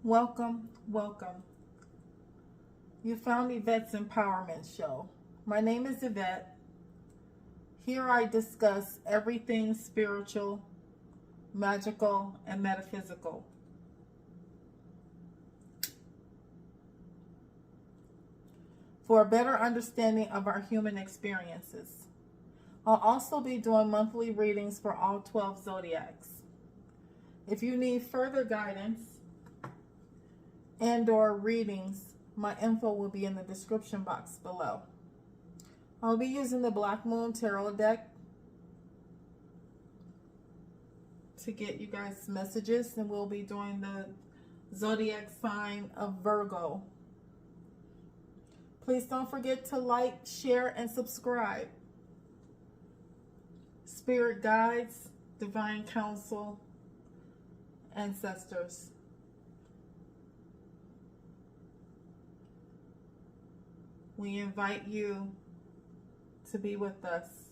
Welcome, welcome. You found Yvette's Empowerment Show. My name is Yvette. Here I discuss everything spiritual, magical, and metaphysical. For a better understanding of our human experiences. I'll also be doing monthly readings for all 12 zodiacs. If you need further guidance and/or readings, my info will be in the description box below. I'll be using the Black Moon Tarot deck to get you guys messages, and we'll be doing the zodiac sign of Virgo. Please don't forget to like, share, and subscribe. Spirit guides, divine counsel, ancestors. We invite you to be with us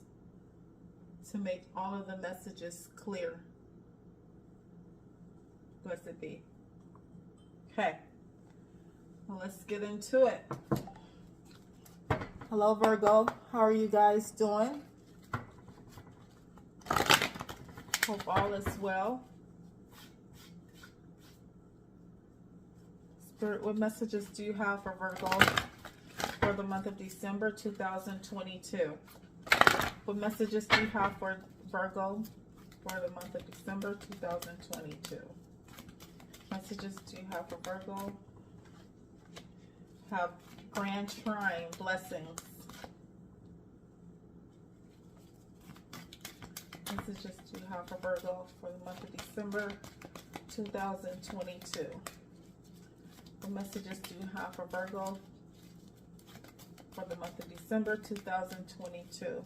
to make all of the messages clear. Blessed be. Okay, well, let's get into it. Hello, Virgo. How are you guys doing? Hope all is well. Spirit, what messages do you have for Virgo for the month of December 2022? What messages do you have for Virgo for the month of December 2022? Messages do you have for Virgo? Have Grand Trine, blessings. Messages do you have for Virgo for the month of December 2022? What messages do you have for Virgo for the month of December 2022?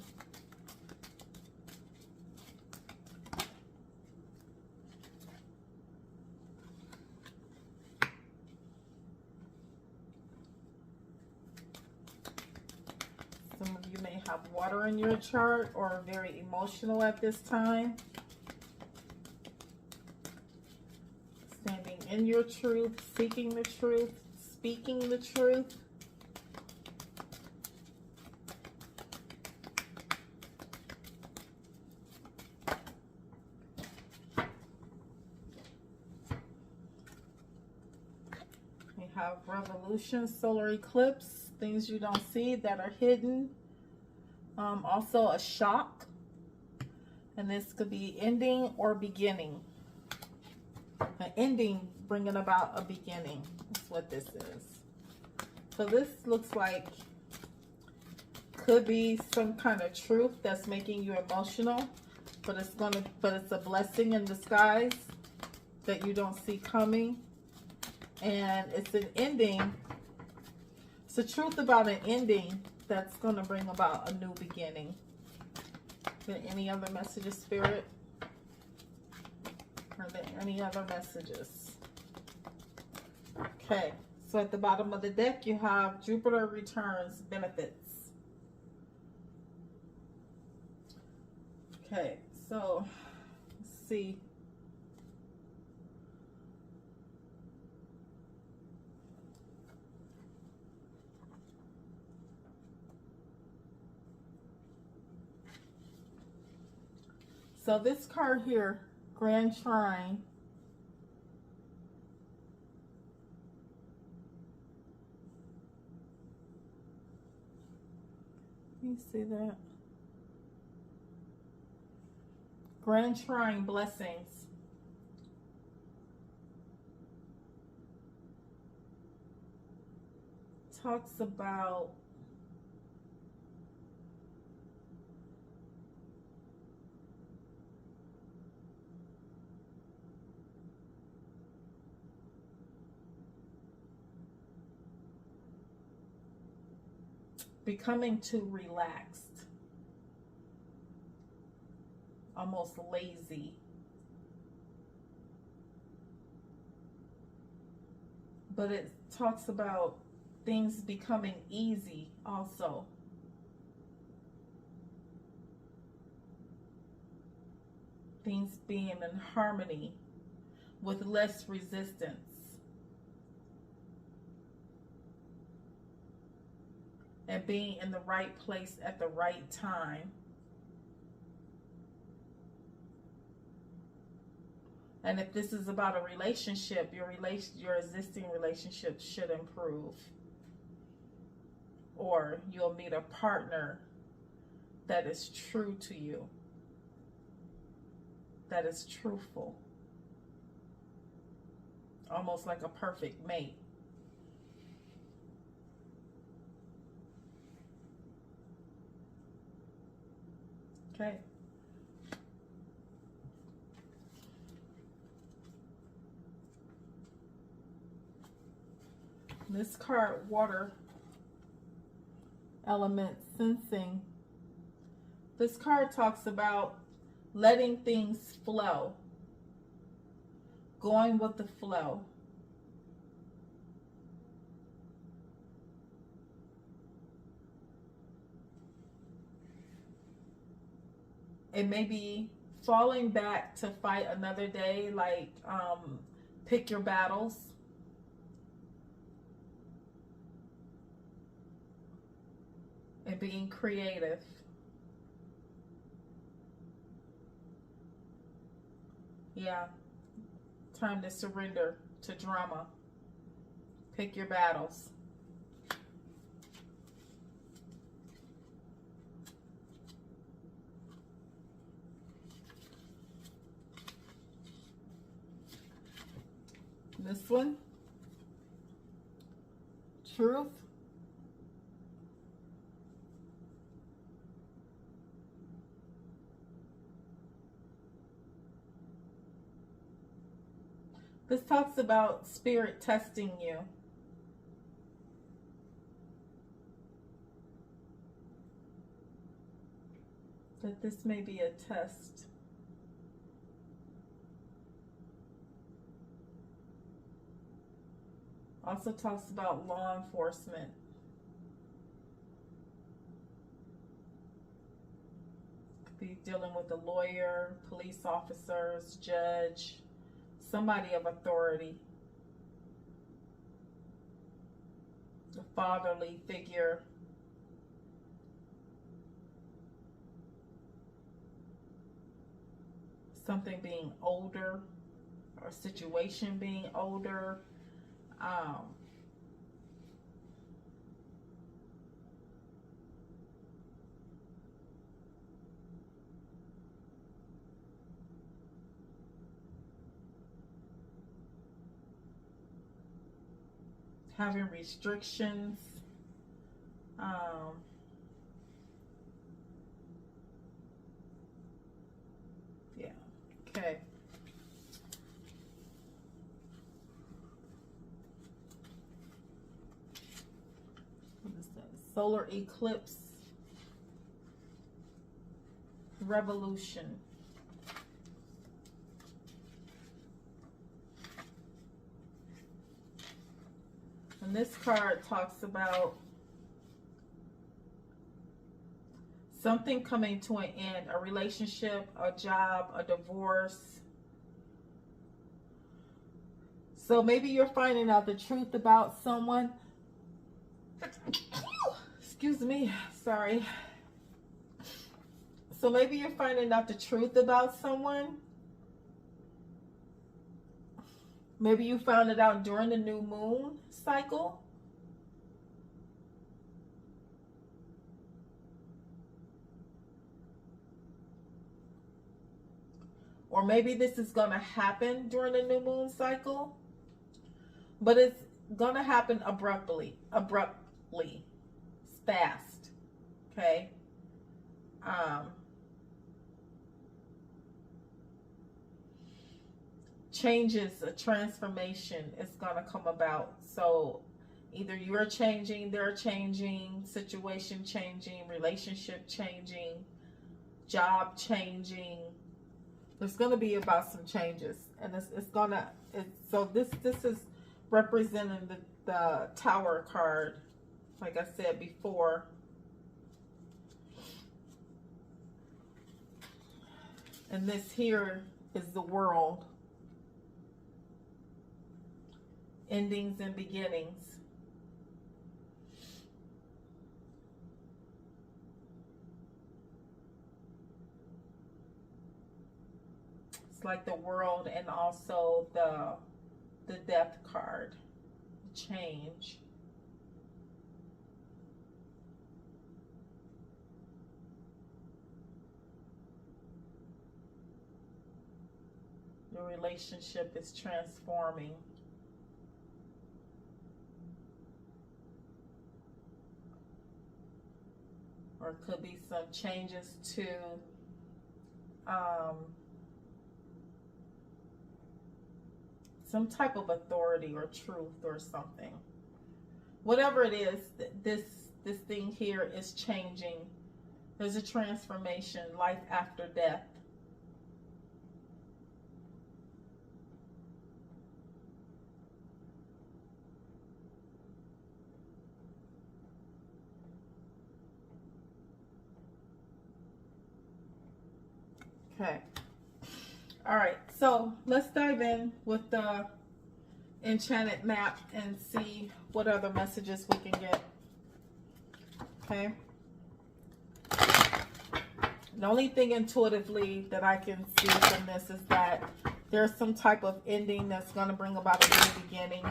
Some of you may have water in your chart or are very emotional at this time. Standing in your truth, seeking the truth, speaking the truth. We have revolution, solar eclipse, things you don't see that are hidden. Also a shock, and this could be ending or beginning. An ending bringing about a beginning. That's what this is. So this looks like could be some kind of truth that's making you emotional, but it's a blessing in disguise that you don't see coming. And it's an ending. It's the truth about an ending that's going to bring about a new beginning. Any other messages, Spirit? Are there any other messages? Okay, so at the bottom of the deck you have Jupiter returns benefits. Okay, so let's see. So this card here, Grand Trine, you see that? Grand Trine, blessings. Talks about becoming too relaxed, almost lazy. But it talks about things becoming easy also. Things being in harmony with less resistance. and being in the right place at the right time. And if this is about a relationship, your existing relationship should improve. Or you'll meet a partner that is true to you, that is truthful. Almost like a perfect mate. Okay. This card, water element sensing. This card talks about letting things flow, going with the flow. It may be falling back to fight another day, like pick your battles. And being creative. Yeah. Time to surrender to drama. Pick your battles. This one. Truth. This talks about spirit testing you. That this may be a test. Also talks about law enforcement. Could be dealing with a lawyer, police officers, judge, somebody of authority. A fatherly figure. Something being older, or a situation being older. Having restrictions. Yeah. Okay. What is that? Solar eclipse. Revolution. And this card talks about something coming to an end, a relationship, a job, a divorce. So maybe you're finding out the truth about someone. Excuse me, sorry. So maybe you're finding out the truth about someone. Maybe you found it out during the new moon cycle. Or maybe this is going to happen during the new moon cycle. But it's going to happen abruptly. It's fast. Okay? Changes, a transformation is going to come about. So either you're changing, they're changing, situation changing, relationship changing, job changing. There's going to be about some changes, and so this is representing the Tower card, like I said before. And this here is the World. Endings and beginnings. like the World and also the Death card. Change. Your relationship is transforming. Or it could be some changes to some type of authority or truth or something. Whatever it is, this thing here is changing. There's a transformation, life after death. Okay. All right. So let's dive in with the enchanted map and see what other messages we can get. Okay. The only thing intuitively that I can see from this is that there's some type of ending that's going to bring about a new beginning.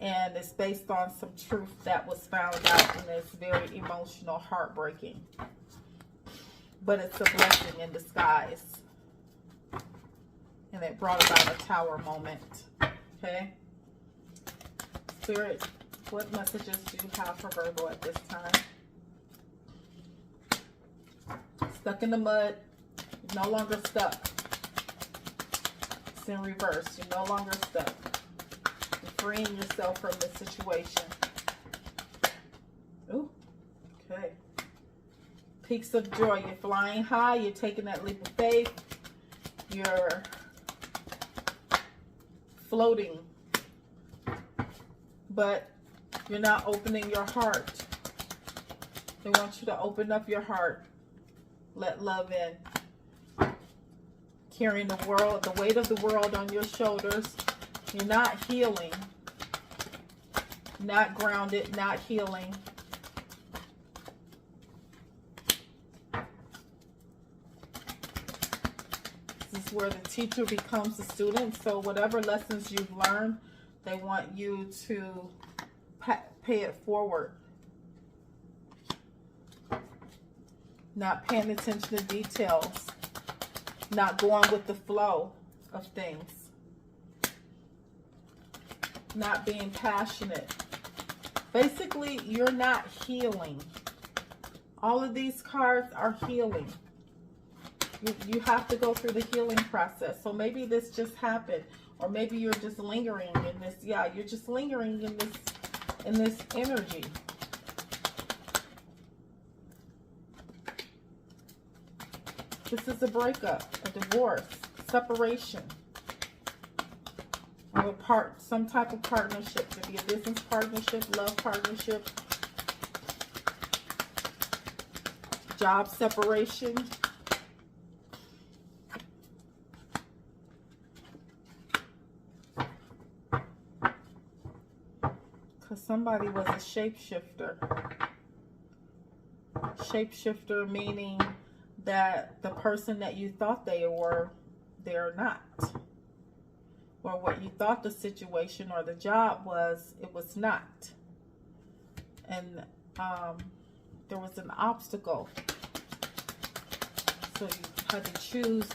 And it's based on some truth that was found out, and it's very emotional, heartbreaking. But it's a blessing in disguise. And it brought about a tower moment. Okay. Spirit, what messages do you have for Virgo at this time? Stuck in the mud. You're no longer stuck. It's in reverse. You're no longer stuck. You're freeing yourself from this situation. Ooh. Okay. Peaks of joy. You're flying high. You're taking that leap of faith. You're floating. But you're not opening your heart. They want you to open up your heart. Let love in. Carrying the world, the weight of the world on your shoulders. You're not healing. Not grounded, not healing. This is where the teacher becomes the student. So whatever lessons you've learned, they want you to pay it forward. Not paying attention to details. Not going with the flow of things. Not being passionate. Basically, you're not healing. All of these cards are healing. You have to go through the healing process. So maybe this just happened. Or maybe you're just lingering in this. Yeah, you're just lingering in this energy. This is a breakup, a divorce, separation. Or some type of partnership. It could be a business partnership, love partnership, job separation. Because somebody was a shapeshifter. Shapeshifter meaning that the person that you thought they were, they're not. Or what you thought the situation or the job was, it was not. And there was an obstacle. So you had to choose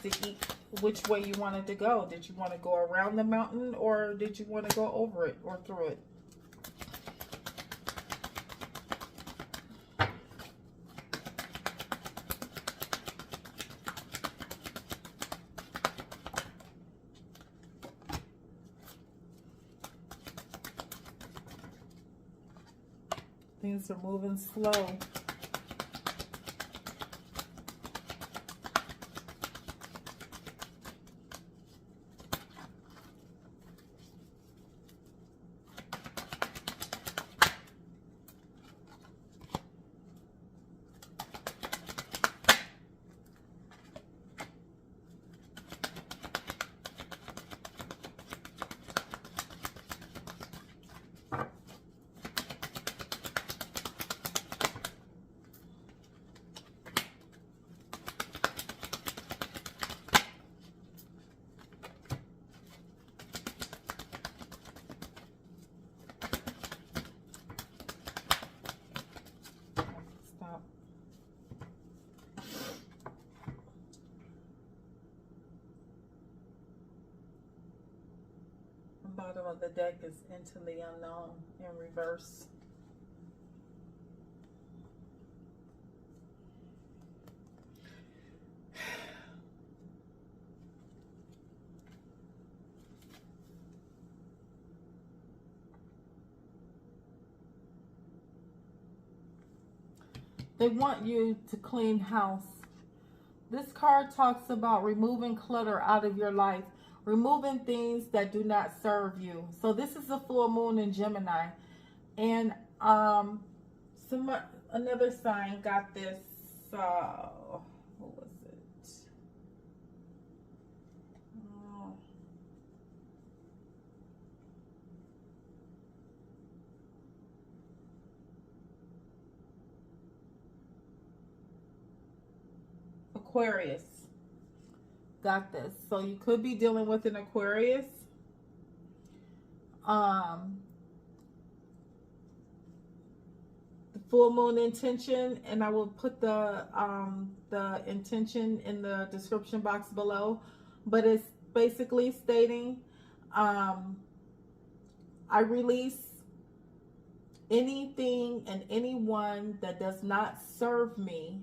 which way you wanted to go. Did you want to go around the mountain, or did you want to go over it or through it? Things are moving slow. bottom of the deck is Into the Unknown in reverse. They want you to clean house. This card talks about removing clutter out of your life, removing things that do not serve you. So this is a full moon in Gemini, and another sign got this. What was it? Aquarius got this. So you could be dealing with an Aquarius. The full moon intention, and I will put the intention in the description box below, but it's basically stating I release anything and anyone that does not serve me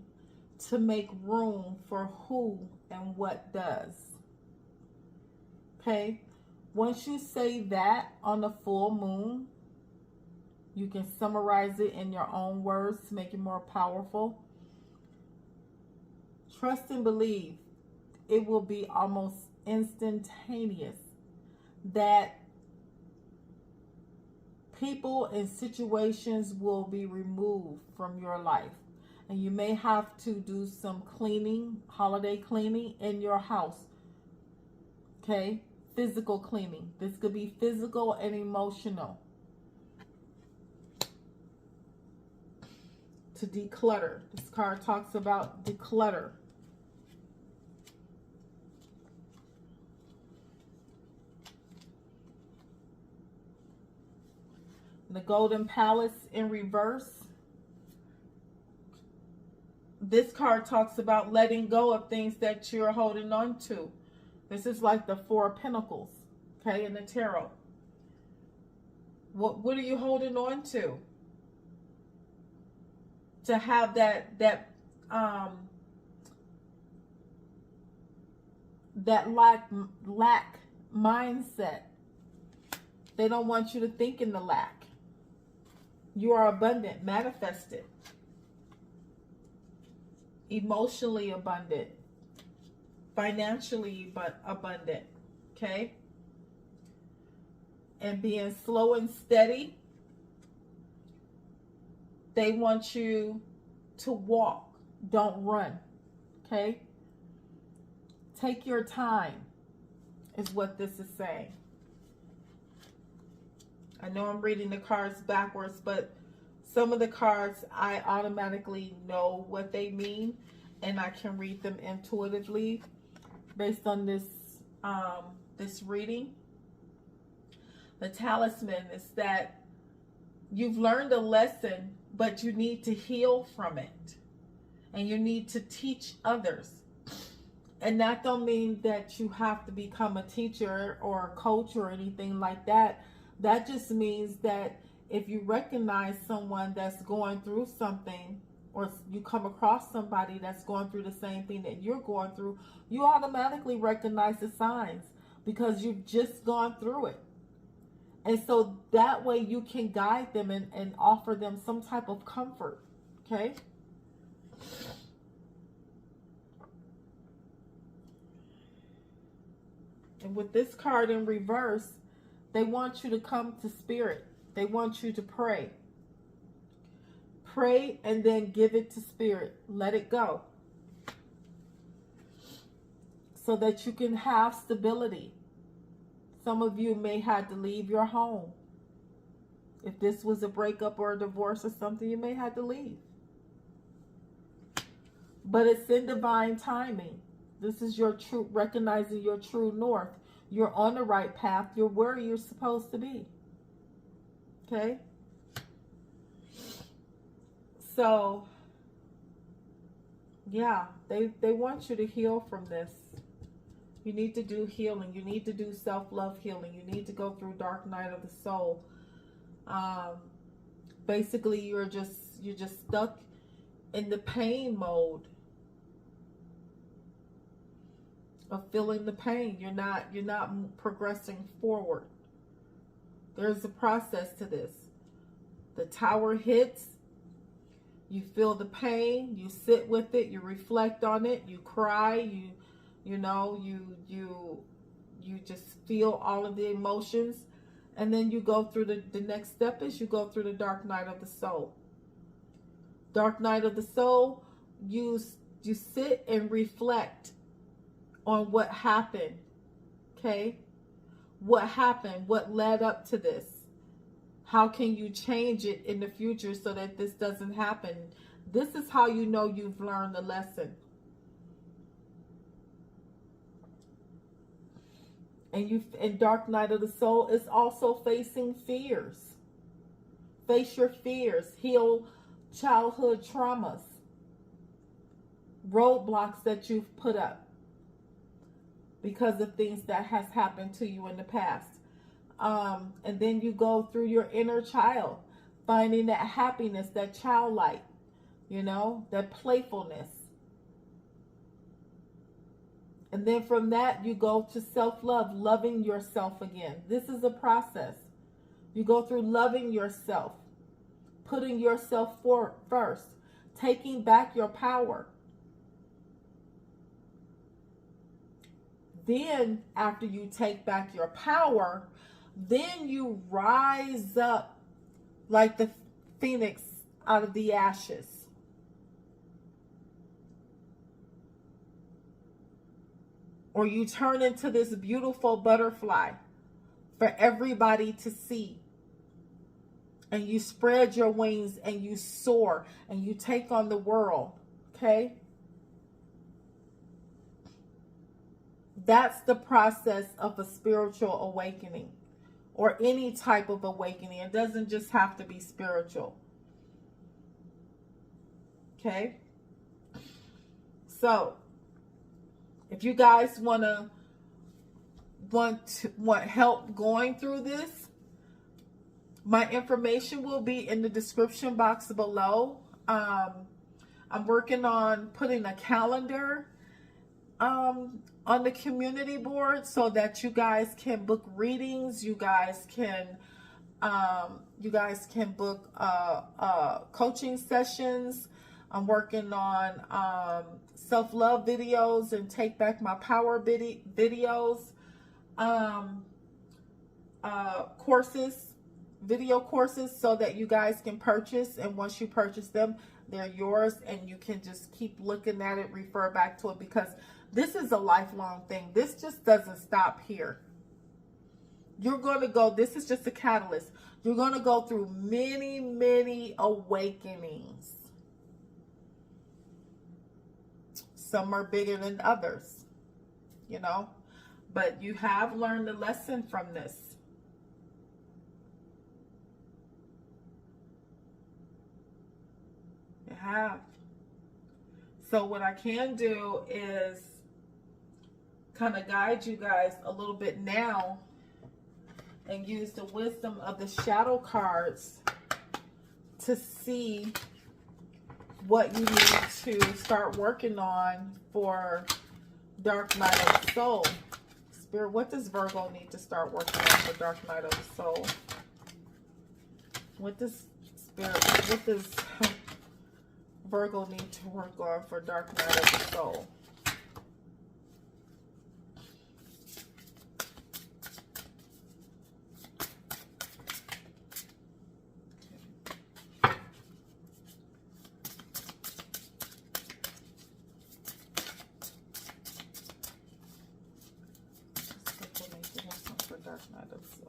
to make room for who and what does. Okay, once you say that on the full moon, you can summarize it in your own words to make it more powerful. Trust and believe it will be almost instantaneous that people and situations will be removed from your life. And you may have to do some cleaning, holiday cleaning in your house. Okay? Physical cleaning. This could be physical and emotional. To declutter. This card talks about declutter. The Golden Palace in reverse. This card talks about letting go of things that you're holding on to. This is like the Four of Pentacles, okay, in the tarot. What are you holding on to? To have that lack mindset. They don't want you to think in the lack. You are abundant, manifested, emotionally abundant, financially abundant, okay? And being slow and steady. They want you to walk, don't run, okay? Take your time is what this is saying. I know I'm reading the cards backwards, but some of the cards I automatically know what they mean, and I can read them intuitively based on this this reading. The talisman is that you've learned a lesson, but you need to heal from it, and you need to teach others. And that don't mean that you have to become a teacher or a coach or anything like that. That just means that if you recognize someone that's going through something, or you come across somebody that's going through the same thing that you're going through, you automatically recognize the signs because you've just gone through it. And so that way you can guide them and offer them some type of comfort, okay? And with this card in reverse, they want you to come to spirit. They want you to pray. Pray and then give it to spirit. Let it go. So that you can have stability. Some of you may have to leave your home. If this was a breakup or a divorce or something, you may have to leave. But it's in divine timing. This is your true, recognizing your true north. You're on the right path. You're where you're supposed to be. Okay? So, yeah, they want you to heal from this. You need to do healing. You need to do self-love healing. You need to go through dark night of the soul. Basically, you're just stuck in the pain mode of feeling the pain. You're not progressing forward. There's a process to this. The tower hits. You feel the pain. You sit with it. You reflect on it. You cry. You just feel all of the emotions. And then you go through the next step is you go through the dark night of the soul. Dark night of the soul, you sit and reflect on what happened. Okay? What happened? What led up to this? How can you change it in the future so that this doesn't happen? This is how you know you've learned the lesson. And dark night of the soul is also facing fears. Face your fears. Heal childhood traumas. Roadblocks that you've put up because of things that has happened to you in the past. And then you go through your inner child, finding that happiness, that childlike, that playfulness. And then from that, you go to self-love, loving yourself again. This is a process. You go through loving yourself, putting yourself first, taking back your power. Then, after you take back your power, then you rise up like the phoenix out of the ashes. Or you turn into this beautiful butterfly for everybody to see. And you spread your wings and you soar and you take on the world. Okay? That's the process of a spiritual awakening. Or any type of awakening. It doesn't just have to be spiritual. Okay? So, if you guys want help going through this, my information will be in the description box below. I'm working on putting a calendar on the community board so that you guys can book readings. You guys can book coaching sessions. I'm working on self-love videos and take back my power videos, video courses, so that you guys can purchase. And once you purchase them, they're yours, and you can just keep looking at it, refer back to it, because this is a lifelong thing. This just doesn't stop here. You're going to go, this is just a catalyst. You're going to go through many, many awakenings. Some are bigger than others, but you have learned a lesson from this. You have. So what I can do is kind of guide you guys a little bit now and use the wisdom of the shadow cards to see what you need to start working on for dark night of the soul. Spirit, what does Virgo need to start working on for dark night of the soul? What does Virgo need to work on for dark night of the soul? Dark night of the soul.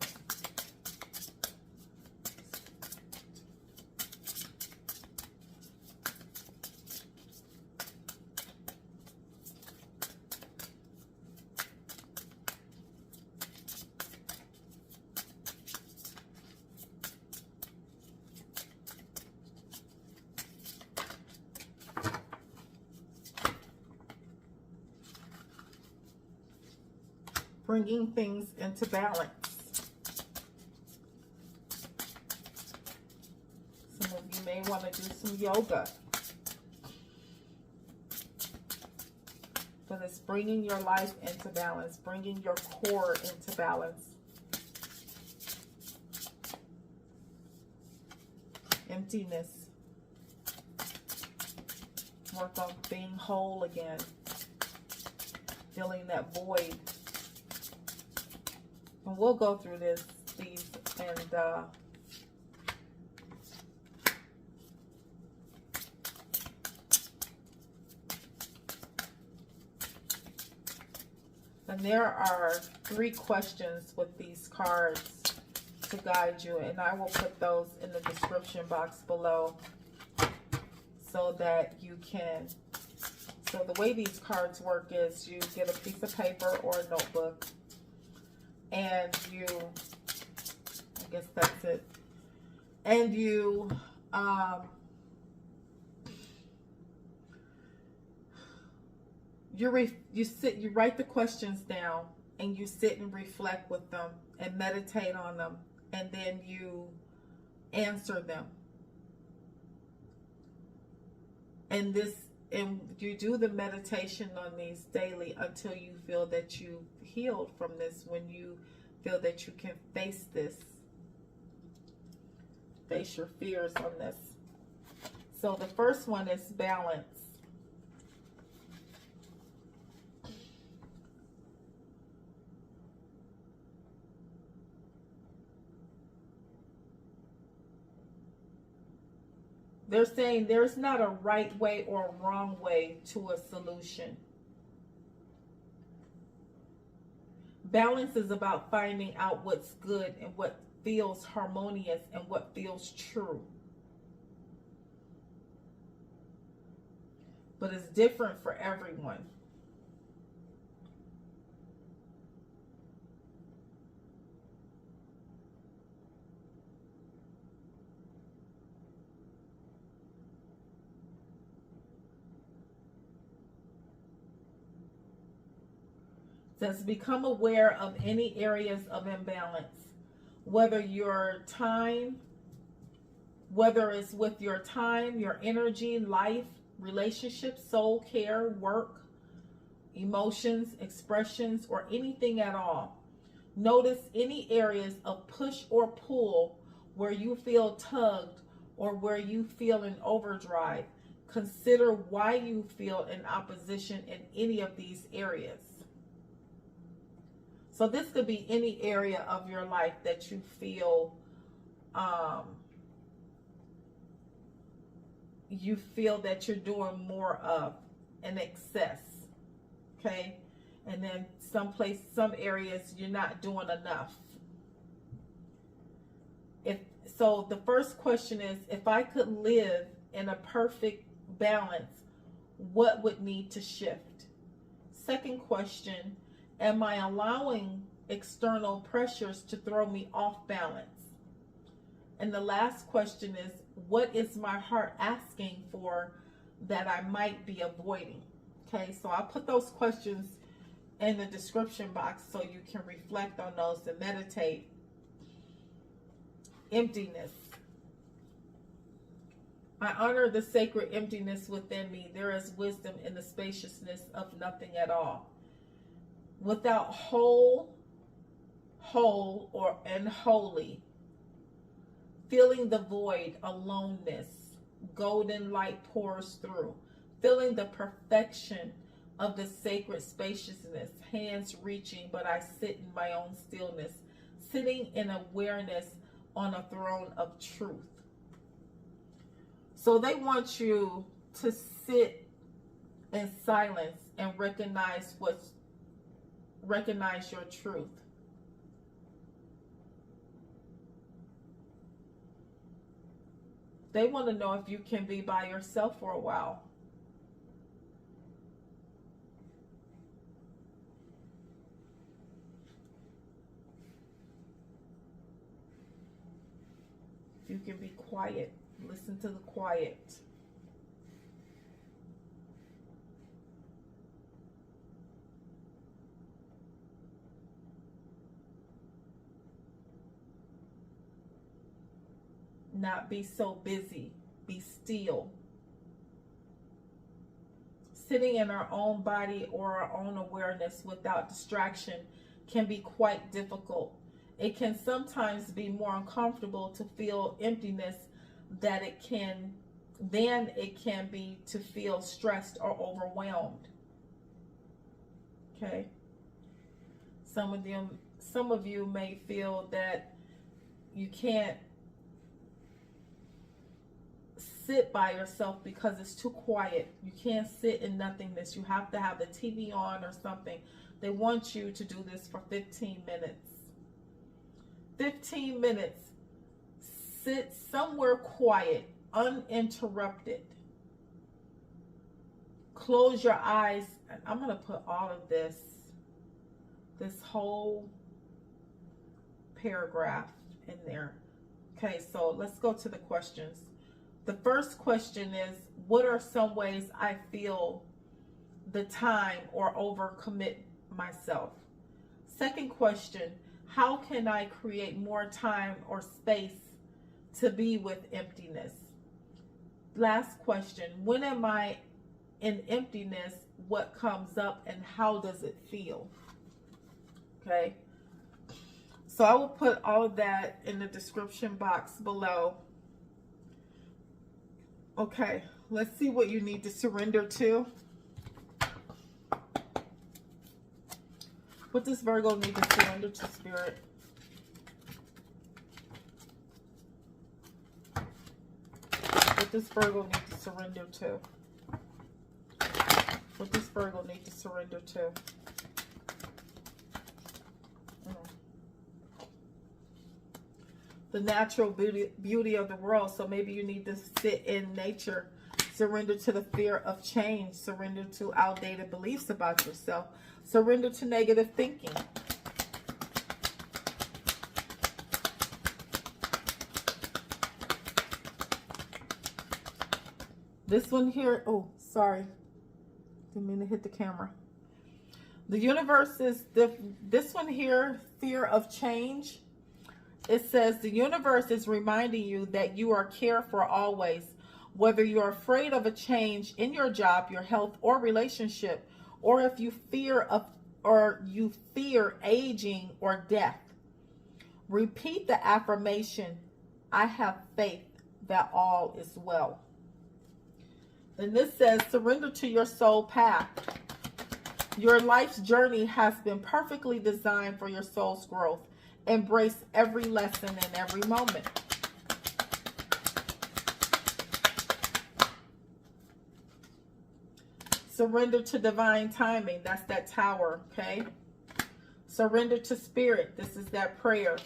bringing things into balance. Some of you may want to do some yoga. But it's bringing your life into balance, bringing your core into balance. Emptiness. Work on being whole again. Filling that void. And we'll go through these, and there are 3 questions with these cards to guide you, and I will put those in the description box below so that you can. So the way these cards work is you get a piece of paper or a notebook, and you, I guess that's it, and you you write the questions down, and you sit and reflect with them and meditate on them, and then you answer them. And you do the meditation on these daily until you feel that you've healed from this, when you feel that you can face this. Face your fears on this. So the first one is balance. They're saying there's not a right way or a wrong way to a solution. Balance is about finding out what's good and what feels harmonious and what feels true. But it's different for everyone. Says become aware of any areas of imbalance, whether it's with your time, your energy, life, relationships, soul care, work, emotions, expressions, or anything at all. Notice any areas of push or pull where you feel tugged or where you feel in overdrive. Consider why you feel in opposition in any of these areas. So this could be any area of your life that you feel that you're doing more of in excess. Okay? And then some areas you're not doing enough. So the first question is, if I could live in a perfect balance, what would need to shift? Second question, am I allowing external pressures to throw me off balance? And the last question is, what is my heart asking for that I might be avoiding? Okay, so I'll put those questions in the description box so you can reflect on those and meditate. Emptiness. I honor the sacred emptiness within me. There is wisdom in the spaciousness of nothing at all. Without whole and holy, feeling the void, aloneness, golden light pours through, feeling the perfection of the sacred spaciousness, hands reaching, but I sit in my own stillness, sitting in awareness on a throne of truth. So they want you to sit in silence and recognize your truth. They want to know if you can be by yourself for a while. You can be quiet. Listen to the quiet. not be so busy. Be still. Sitting in our own body or our own awareness without distraction can be quite difficult. It can sometimes be more uncomfortable to feel emptiness than it can be to feel stressed or overwhelmed. Okay. Some of you may feel that you can't sit by yourself because it's too quiet. You can't sit in nothingness. You have to have the TV on or something. They want you to do this for 15 minutes. 15 minutes. Sit somewhere quiet, uninterrupted. Close your eyes. And I'm going to put all of this whole paragraph in there. Okay, so let's go to the questions. The first question is, what are some ways I feel the time or overcommit myself? Second question, how can I create more time or space to be with emptiness? Last question, when am I in emptiness? What comes up and how does it feel? Okay, so I will put all of that in the description box below. Okay, let's see what you need to surrender to. What does Virgo need to surrender to, Spirit? What does Virgo need to surrender to? What does Virgo need to surrender to? The natural beauty of the world. So maybe you need to sit in nature. Surrender to the fear of change. Surrender to outdated beliefs about yourself. Surrender to negative thinking. This one here, oh, sorry. Didn't mean to hit the camera. The universe is, this one here, fear of change. It says the universe is reminding you that you are cared for always. Whether you're afraid of a change in your job, your health, or relationship, or if you fear aging or death. Repeat the affirmation, I have faith that all is well. And this says surrender to your soul path. Your life's journey has been perfectly designed for your soul's growth. Embrace every lesson and every moment. Surrender to divine timing. That's that tower, okay? Surrender to spirit. This is that prayer.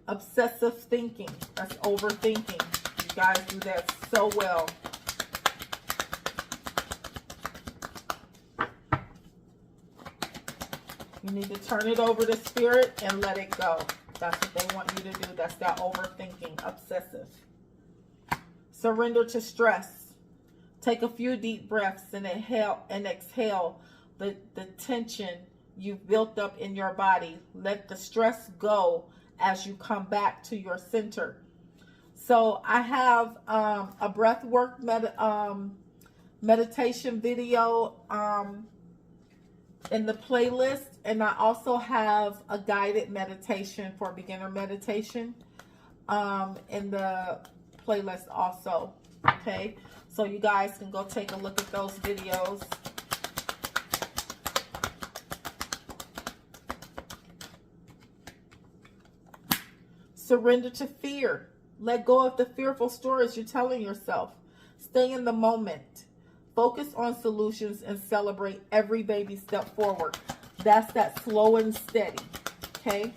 Obsessive thinking. That's overthinking. You guys do that so well. You need to turn it over to spirit and let it go. That's what they want you to do. That's that overthinking, obsessive. Surrender to stress. Take a few deep breaths and inhale and exhale the tension you've built up in your body. Let the stress go as you come back to your center. So I have a breath work meditation video in the playlist, and I also have a guided meditation for beginner meditation in the playlist also. Okay, so you guys can go take a look at those videos. Surrender to fear. Let go of the fearful stories you're telling yourself. Stay in the moment. Focus on solutions and celebrate every baby step forward. That's that slow and steady, okay?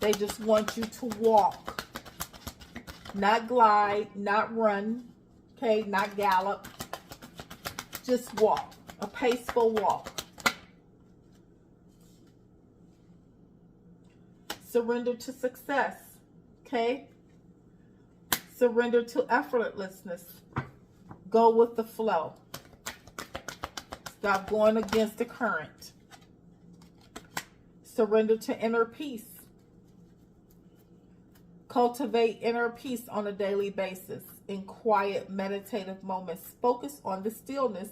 They just want you to walk. Not glide, not run, okay? Not gallop. Just walk. A paceful walk. Surrender to success, okay? Surrender to effortlessness. Go with the flow. Stop going against the current. Surrender to inner peace. Cultivate inner peace on a daily basis in quiet meditative moments. Focus on the stillness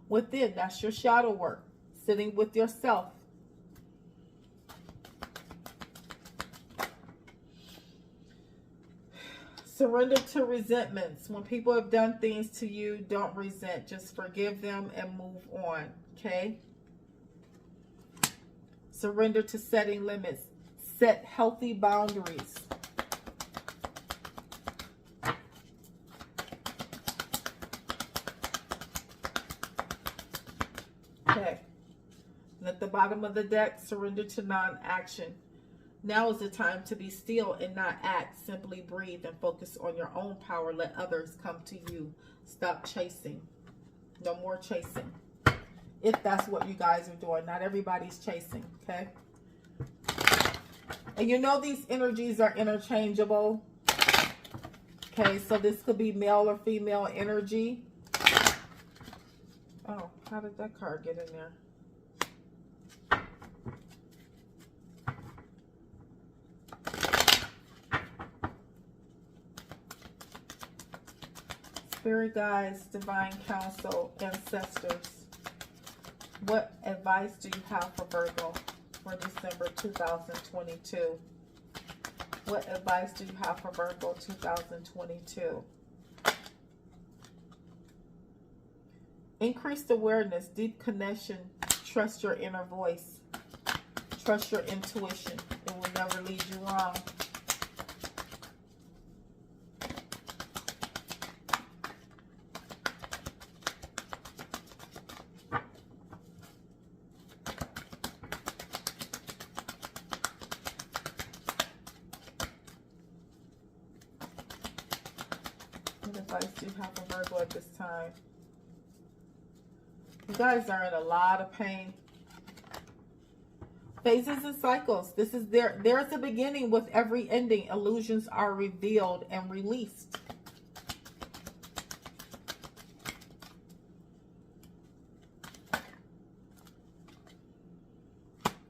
within. That's your shadow work. Sitting with yourself. Surrender to resentments. When people have done things to you, don't resent. Just forgive them and move on. Okay? Surrender to setting limits. Set healthy boundaries. Okay. And at the bottom of the deck, surrender to non-action. Now is the time to be still and not act. Simply breathe and focus on your own power. Let others come to you. Stop chasing. No more chasing. If that's what you guys are doing. Not everybody's chasing, okay? And you know these energies are interchangeable. Okay, so this could be male or female energy. Oh, how did that card get in there? Spirit guides, divine counsel, ancestors. What advice do you have for Virgo for December 2022? What advice do you have for Virgo 2022? Increased awareness, deep connection. Trust your inner voice. Trust your intuition. It will never lead you wrong. What advice do you have for Virgo at this time? You guys are in a lot of pain. Phases and cycles. This is there's a beginning with every ending. Illusions are revealed and released.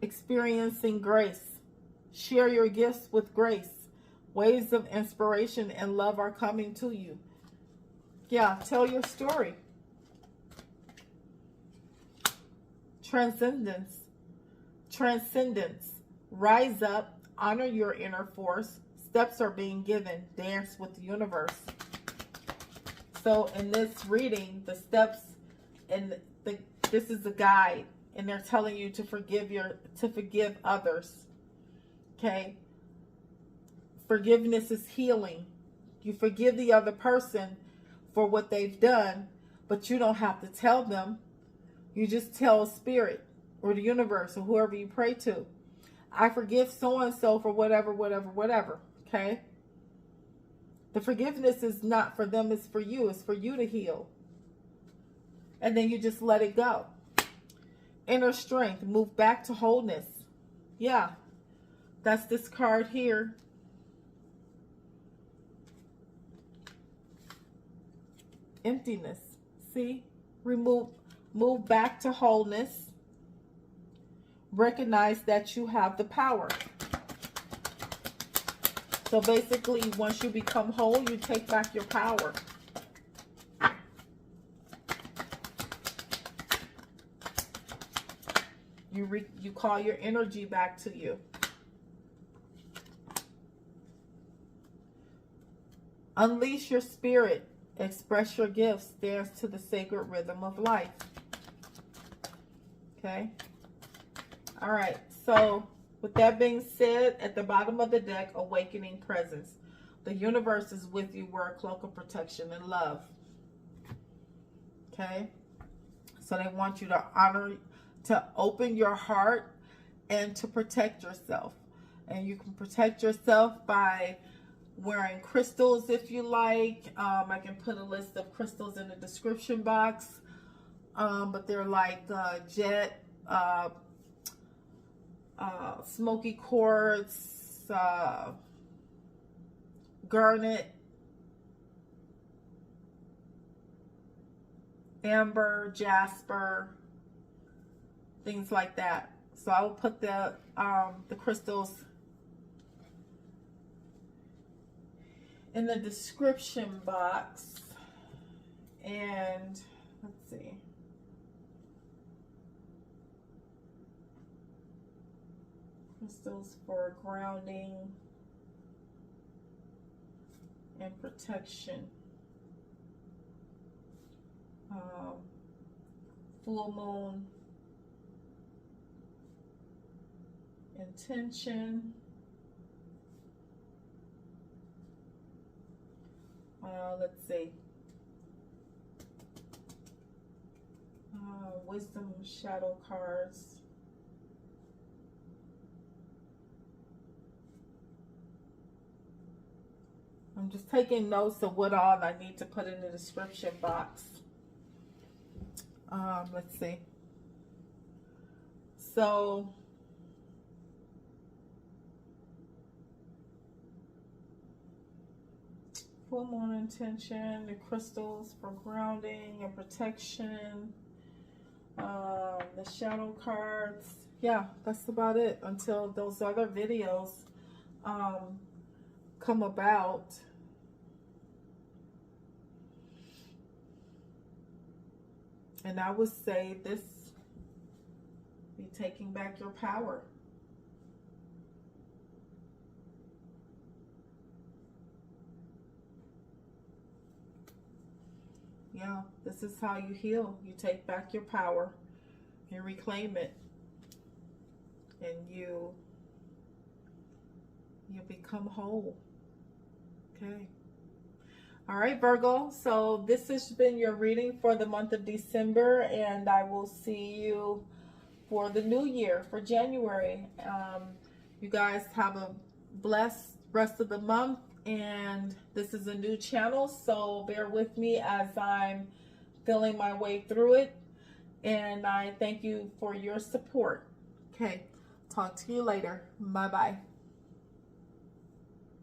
Experiencing grace. Share your gifts with grace. Waves of inspiration and love are coming to you. Yeah, tell your story. Transcendence. Transcendence. Rise up. Honor your inner force. Steps are being given. Dance with the universe. So in this reading, the steps and this is a guide, and they're telling you to forgive others. Okay? Forgiveness is healing. You forgive the other person for what they've done, but you don't have to tell them. You just tell spirit or the universe or whoever you pray to, I forgive so-and-so for whatever, whatever, whatever. Okay? The forgiveness is not for them, it's for you. It's for you to heal. And then you just let it go. Inner strength. Move back to wholeness. Yeah. That's this card here. Emptiness. See? Move back to wholeness. Recognize that you have the power. So basically, once you become whole, you take back your power. You call your energy back to you. Unleash your spirit. Express your gifts. Dance to the sacred rhythm of life. Okay? All right. So, with that being said, at the bottom of the deck, awakening presence. The universe is with you. Wear a cloak of protection and love. Okay? So, they want you to open your heart and to protect yourself. And you can protect yourself by wearing crystals if you like. I can put a list of crystals in the description box. But they're like jet, Smokey Quartz, Garnet, Amber, Jasper, things like that. So I will put the crystals in the description box. And let's see. Crystals for grounding and protection. Full moon intention. Let's see. Wisdom shadow cards. I'm just taking notes of what all I need to put in the description box. Let's see. So, full moon intention, the crystals for grounding and protection, the shadow cards. Yeah, that's about it until those other videos come about. And I would say this, be taking back your power. Yeah, this is how you heal. You take back your power and reclaim it. And you become whole. Okay. All right, Virgo. So this has been your reading for the month of December, and I will see you for the new year, for January. You guys have a blessed rest of the month, and this is a new channel, so bear with me as I'm feeling my way through it, and I thank you for your support. Okay, talk to you later. Bye-bye.